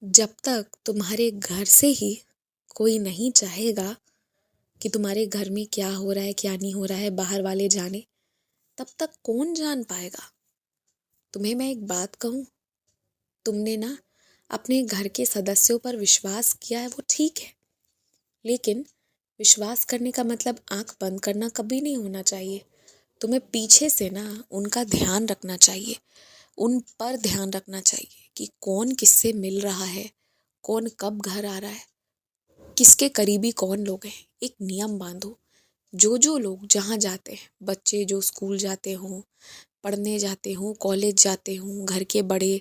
जब तक तुम्हारे घर से ही कोई नहीं चाहेगा कि तुम्हारे घर में क्या हो रहा है क्या नहीं हो रहा है बाहर वाले जाने, तब तक कौन जान पाएगा। तुम्हें मैं एक बात कहूँ, तुमने ना अपने घर के सदस्यों पर विश्वास किया है वो ठीक है, लेकिन विश्वास करने का मतलब आंख बंद करना कभी नहीं होना चाहिए। तुम्हें पीछे से ना उनका ध्यान रखना चाहिए, उन पर ध्यान रखना चाहिए कि कौन किससे मिल रहा है, कौन कब घर आ रहा है, किसके करीबी कौन लोग हैं। एक नियम बांधो, जो लोग जहाँ जाते हैं, बच्चे जो स्कूल जाते हों, पढ़ने जाते हों, कॉलेज जाते हों, घर के बड़े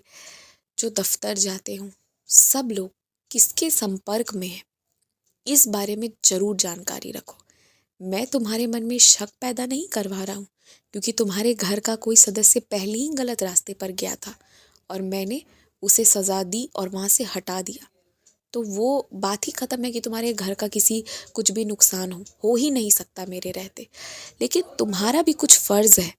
जो दफ्तर जाते हों, सब लोग किसके संपर्क में है इस बारे में जरूर जानकारी रखो। मैं तुम्हारे मन में शक पैदा नहीं करवा रहा हूँ, क्योंकि तुम्हारे घर का कोई सदस्य पहले ही गलत रास्ते पर गया था और मैंने उसे सजा दी और वहाँ से हटा दिया। तो वो बात ही खत्म है कि तुम्हारे घर का किसी कुछ भी नुकसान हो ही नहीं सकता मेरे रहते। लेकिन तुम्हारा भी कुछ फर्ज है।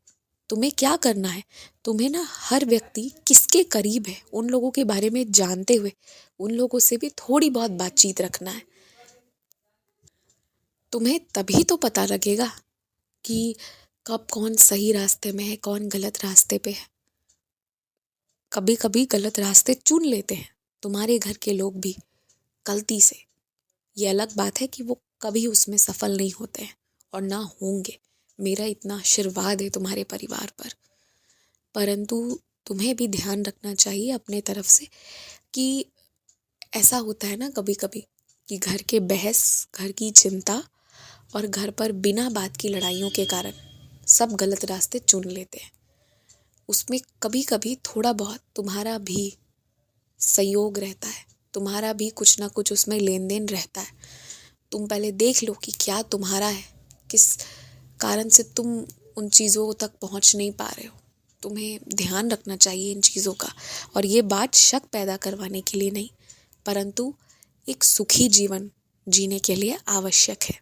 तुम्हें क्या करना है, तुम्हें ना हर व्यक्ति किसके करीब है उन लोगों के बारे में जानते हुए उन लोगों से भी थोड़ी बहुत बातचीत रखना है। तुम्हें तभी तो पता लगेगा कि कब कौन सही रास्ते में है, कौन गलत रास्ते पे है। कभी कभी गलत रास्ते चुन लेते हैं तुम्हारे घर के लोग भी गलती से। ये अलग बात है कि वो कभी उसमें सफल नहीं होते हैं और ना होंगे। मेरा इतना आशीर्वाद है तुम्हारे परिवार पर। परंतु तुम्हें भी ध्यान रखना चाहिए अपने तरफ से कि ऐसा होता है ना कभी कभी कि घर के बहस, घर की चिंता और घर पर बिना बात की लड़ाइयों के कारण सब गलत रास्ते चुन लेते हैं। उसमें कभी कभी थोड़ा बहुत तुम्हारा भी सहयोग रहता है, तुम्हारा भी कुछ ना कुछ उसमें लेन देन रहता है। तुम पहले देख लो कि क्या तुम्हारा है, किस कारण से तुम उन चीज़ों तक पहुंच नहीं पा रहे हो। तुम्हें ध्यान रखना चाहिए इन चीज़ों का। और ये बात शक पैदा करवाने के लिए नहीं, परंतु एक सुखी जीवन जीने के लिए आवश्यक है।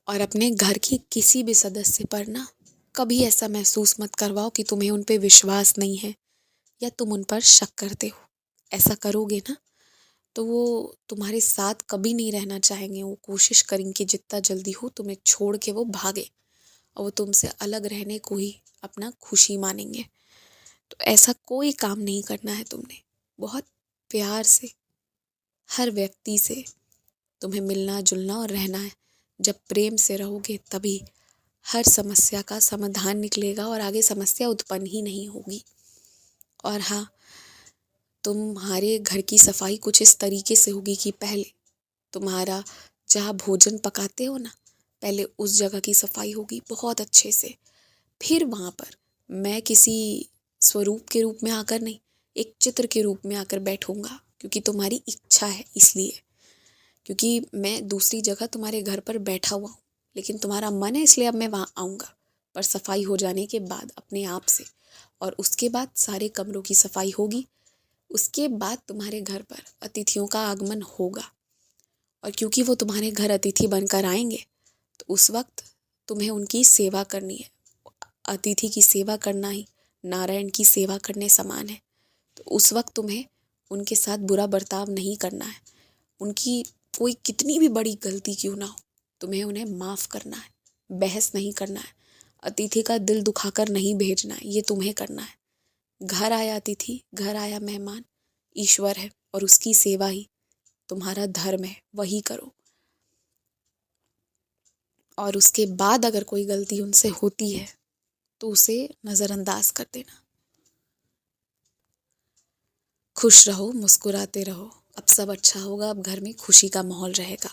और अपने घर की किसी भी सदस्य पर ना कभी ऐसा महसूस मत करवाओ कि तुम्हें उन पे विश्वास नहीं है या तुम उन पर शक करते हो। ऐसा करोगे ना तो वो तुम्हारे साथ कभी नहीं रहना चाहेंगे। वो कोशिश करेंगे जितना जल्दी हो तुम्हें छोड़ के वो भागे और वो तुमसे अलग रहने को ही अपना खुशी मानेंगे। तो ऐसा कोई काम नहीं करना है तुमने। बहुत प्यार से हर व्यक्ति से तुम्हें मिलना जुलना और रहना है। जब प्रेम से रहोगे तभी हर समस्या का समाधान निकलेगा और आगे समस्या उत्पन्न ही नहीं होगी। और हाँ, तुम्हारे घर की सफाई कुछ इस तरीके से होगी कि पहले तुम्हारा जहाँ भोजन पकाते हो ना, पहले उस जगह की सफाई होगी बहुत अच्छे से। फिर वहाँ पर मैं किसी स्वरूप के रूप में आकर नहीं, एक चित्र के रूप में आकर बैठूंगा, क्योंकि तुम्हारी इच्छा है इसलिए। क्योंकि मैं दूसरी जगह तुम्हारे घर पर बैठा हुआ हूँ, लेकिन तुम्हारा मन है इसलिए अब मैं वहाँ आऊँगा, पर सफाई हो जाने के बाद अपने आप से। और उसके बाद सारे कमरों की सफाई होगी। उसके बाद तुम्हारे घर पर अतिथियों का आगमन होगा। और क्योंकि वो तुम्हारे घर अतिथि बनकर आएंगे, तो उस वक्त तुम्हें उनकी सेवा करनी है। अतिथि की सेवा करना ही नारायण की सेवा करने समान है। तो उस वक्त तुम्हें उनके साथ बुरा बर्ताव नहीं करना है। उनकी कोई कितनी भी बड़ी गलती क्यों ना हो, तुम्हें उन्हें माफ़ करना है, बहस नहीं करना है। अतिथि का दिल दुखाकर नहीं भेजना है, ये तुम्हें करना है। घर आया अतिथि, घर आया मेहमान ईश्वर है और उसकी सेवा ही तुम्हारा धर्म है, वही करो। और उसके बाद अगर कोई गलती उनसे होती है तो उसे नज़रअंदाज कर देना। खुश रहो, मुस्कुराते रहो। अब सब अच्छा होगा, अब घर में खुशी का माहौल रहेगा।